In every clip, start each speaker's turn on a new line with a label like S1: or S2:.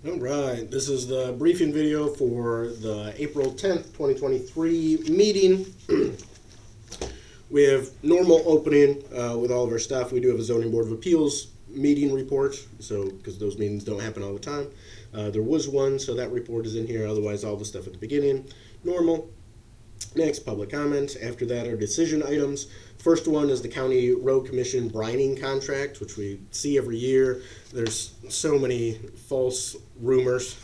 S1: All right, this is the briefing video for the April 10th, 2023 meeting. We have normal opening with all of our stuff. We do have a Zoning Board of Appeals meeting report, so because those meetings don't happen all the time. There was one, so that report is in here. Otherwise, all the stuff at the beginning, normal. Next, public comments. After that are decision items. First one is the County Road Commission brining contract, which we see every year. There's so many false rumors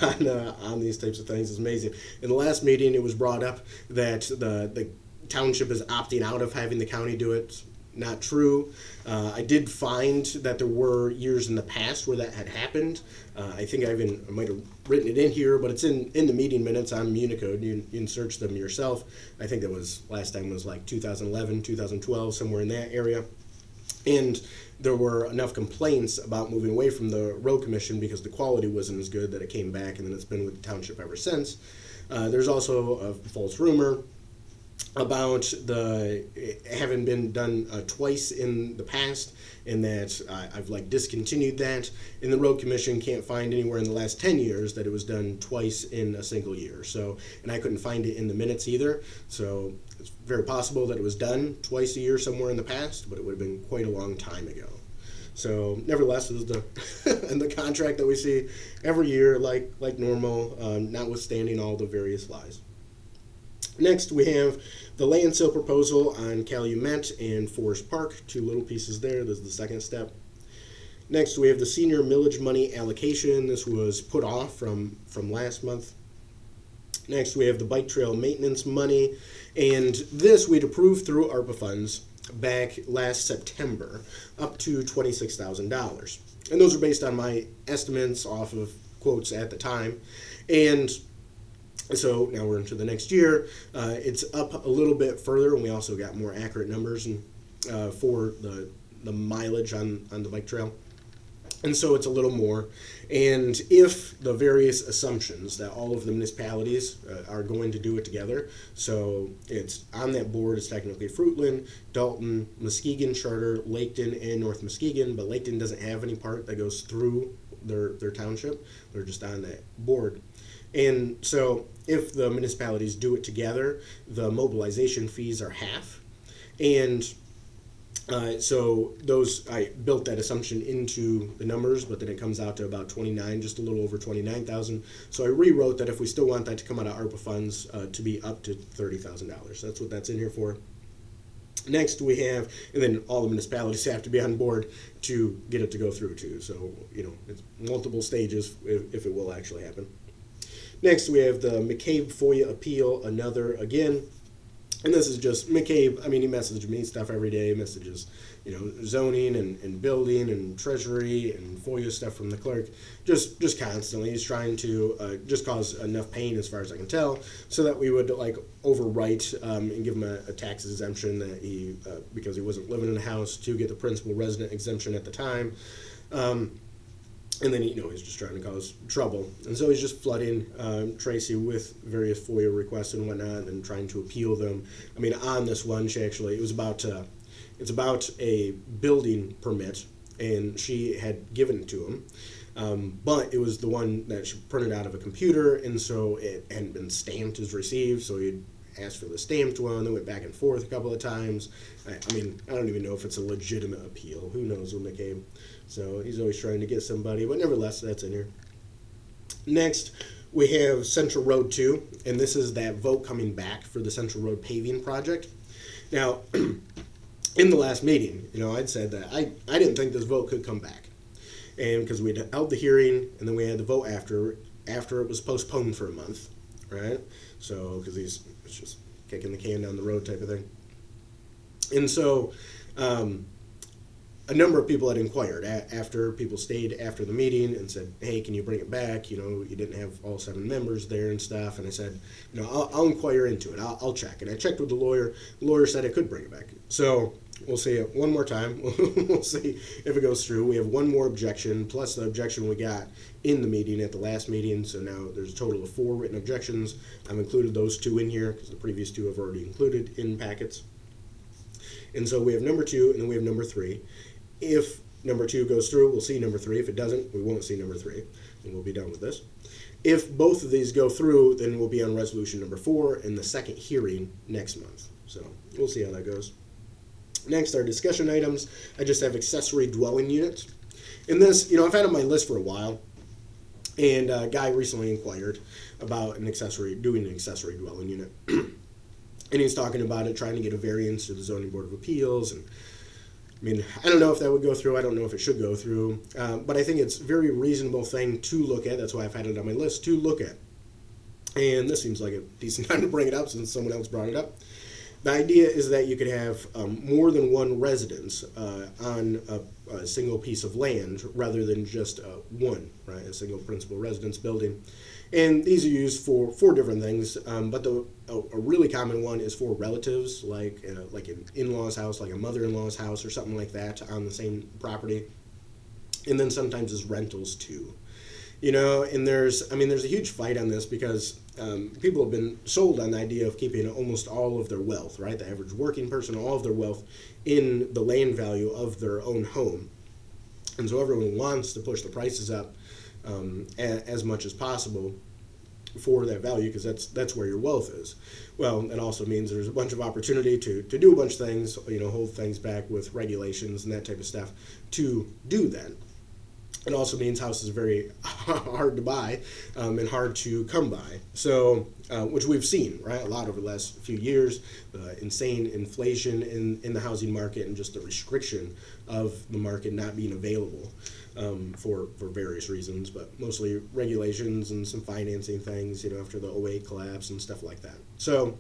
S1: on these types of things. It's amazing. In the last meeting, it was brought up that the township is opting out of having the county do it. Not true. I did find that there were years in the past where that had happened. I think I might have written it in here, but it's in the meeting minutes on Municode. You can search them yourself. I think that was last time was like 2011, 2012, somewhere in that area. And there were enough complaints about moving away from the road commission because the quality wasn't as good that it came back, and then it's been with the township ever since. There's also a false rumor about the having been done twice in the past, and that I've discontinued that. And the road commission can't find anywhere in the last 10 years that it was done twice in a single year. So, and I couldn't find it in the minutes either. So it's very possible that it was done twice a year somewhere in the past, but it would have been quite a long time ago. So nevertheless, this is the and the contract that we see every year, like normal, notwithstanding all the various lies. Next, we have the land sale proposal on Calumet and Forest Park, two little pieces there. This is the second step. Next, we have the senior millage money allocation. This was put off from last month. Next, we have the bike trail maintenance money, and this we'd approved through ARPA funds back last September, up to $26,000. And those are based on my estimates off of quotes at the time. And so now we're into the next year. It's up a little bit further, and we also got more accurate numbers for the mileage on the bike trail. And so it's a little more. And if the various assumptions that all of the municipalities are going to do it together, so it's on that board, it's technically Fruitland, Dalton, Muskegon Charter, Laketon, and North Muskegon, but Laketon doesn't have any part that goes through their township. They're just on that board. And so if the municipalities do it together, the mobilization fees are half. And so those, I built that assumption into the numbers, but then it comes out to about 29, just a little over 29,000. So I rewrote that if we still want that to come out of ARPA funds to be up to $30,000. That's what that's in here for. Next we have, and then all the municipalities have to be on board to get it to go through too. So, it's multiple stages if it will actually happen. Next, we have the McCabe FOIA appeal, another again. And this is just McCabe. I mean, he messages me stuff every day, messages, zoning and building and treasury and FOIA stuff from the clerk, just constantly. He's trying to just cause enough pain, as far as I can tell, so that we would overwrite and give him a tax exemption that he, because he wasn't living in a house, to get the principal resident exemption at the time. And then, he's just trying to cause trouble. And so he's just flooding Tracy with various FOIA requests and whatnot and trying to appeal them. I mean, on this one, it's about a building permit, and she had given it to him. But it was the one that she printed out of a computer, and so it hadn't been stamped as received, so he'd asked for the stamped one. They went back and forth a couple of times. I mean, I don't even know if it's a legitimate appeal. Who knows with McCabe? So he's always trying to get somebody, but nevertheless, that's in here. Next, we have Central Road 2, and this is that vote coming back for the Central Road paving project. Now, in the last meeting, I'd said that I didn't think this vote could come back. And because we'd held the hearing, and then we had the vote after it was postponed for a month, right? So, because it's just kicking the can down the road type of thing. And so, a number of people had inquired after people stayed after the meeting and said, hey, can you bring it back? You didn't have all 7 members there and stuff. And I said, I'll inquire into it. I'll check. And I checked with the lawyer. The lawyer said I could bring it back. So we'll see it one more time. We'll see if it goes through. We have one more objection, plus the objection we got in the meeting at the last meeting. So now there's a total of 4 written objections. I've included those 2 in here because the previous 2 I've already included in packets. And so we have number 2, and then we have number 3. If number 2 goes through, we'll see number 3. If it doesn't, we won't see number 3, and we'll be done with this. If both of these go through, then we'll be on resolution number 4 in the second hearing next month. So we'll see how that goes. Next, our discussion items. I just have accessory dwelling units. In this, I've had on my list for a while, and a guy recently inquired about doing an accessory dwelling unit. And he's talking about it, trying to get a variance to the Zoning Board of Appeals. And I don't know if that would go through. I don't know if it should go through. But I think it's a very reasonable thing to look at. That's why I've had it on my list to look at. And this seems like a decent time to bring it up since someone else brought it up. The idea is that you could have more than one residence on a single piece of land rather than just one, right? A single principal residence building. And these are used for different things, but a really common one is for relatives, like an in-law's house, like a mother-in-law's house or something like that on the same property. And then sometimes as rentals too. And there's a huge fight on this because people have been sold on the idea of keeping almost all of their wealth, right? The average working person, all of their wealth in the land value of their own home. And so everyone wants to push the prices up as much as possible for that value because that's where your wealth is. Well, that also means there's a bunch of opportunity to do a bunch of things, hold things back with regulations and that type of stuff to do that. It also means houses are very hard to buy and hard to come by. So, which we've seen, right, a lot over the last few years, insane inflation in the housing market and just the restriction of the market not being available for various reasons, but mostly regulations and some financing things, after the '08 collapse and stuff like that. So,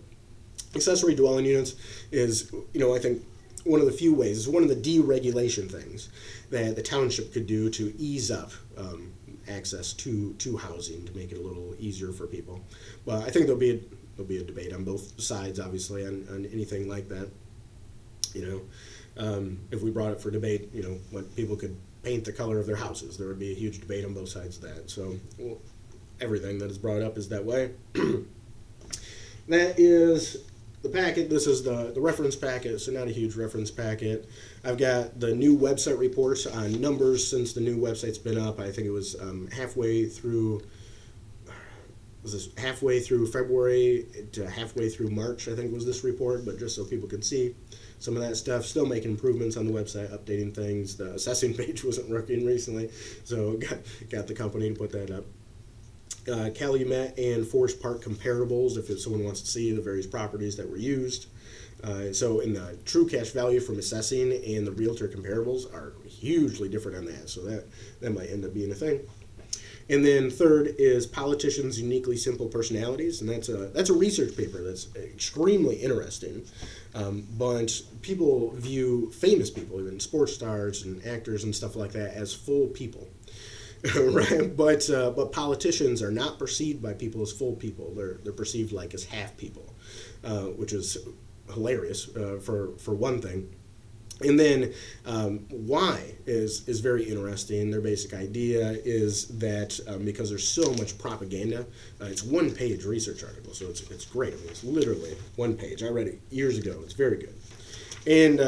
S1: accessory dwelling units is, I think, one of the few ways, it's one of the deregulation things that the township could do to ease up access to housing to make it a little easier for people. But I think there'll be a debate on both sides, obviously, on anything like that. If we brought it for debate, what people could paint the color of their houses, there would be a huge debate on both sides of that. So everything that is brought up is that way. That is the packet. This is the reference packet, so not a huge reference packet. I've got the new website reports on numbers since the new website's been up. I think it was halfway through February to halfway through March, I think was this report, but just so people could see some of that stuff. Still making improvements on the website, updating things. The assessing page wasn't working recently, so got the company to put that up. Calumet and Forest Park comparables, if someone wants to see the various properties that were used. So in the true cash value from assessing and the realtor comparables are hugely different on that, so that might end up being a thing. And then third is Politicians' Uniquely Simple Personalities, and that's a research paper that's extremely interesting. But people view famous people, even sports stars and actors and stuff like that, as full people. Right, but politicians are not perceived by people as full people. They're perceived like as half people, which is hilarious for one thing. And then why is very interesting. Their basic idea is that because there's so much propaganda, it's one-page research article, so it's great. I mean, it's literally one page. I read it years ago. It's very good. And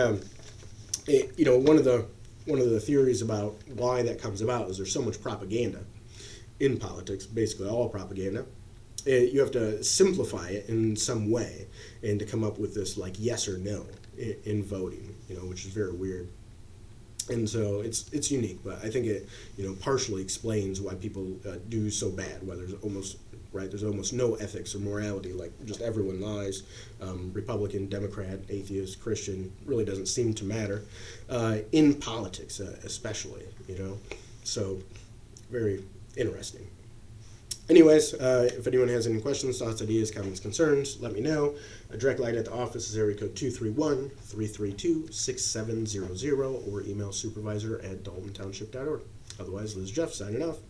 S1: one of the theories about why that comes about is there's so much propaganda in politics, basically all propaganda. You have to simplify it in some way and to come up with this like yes or no in voting, which is very weird. And so it's unique, but I think it partially explains why people do so bad. Why there's almost no ethics or morality. Like just everyone lies. Republican, Democrat, atheist, Christian really doesn't seem to matter in politics, especially. So very interesting. Anyways, if anyone has any questions, thoughts, ideas, comments, concerns, let me know. A direct line at the office is area code 231-332-6700 or email supervisor@daltontownship.org. Otherwise, this is Jeff signing off.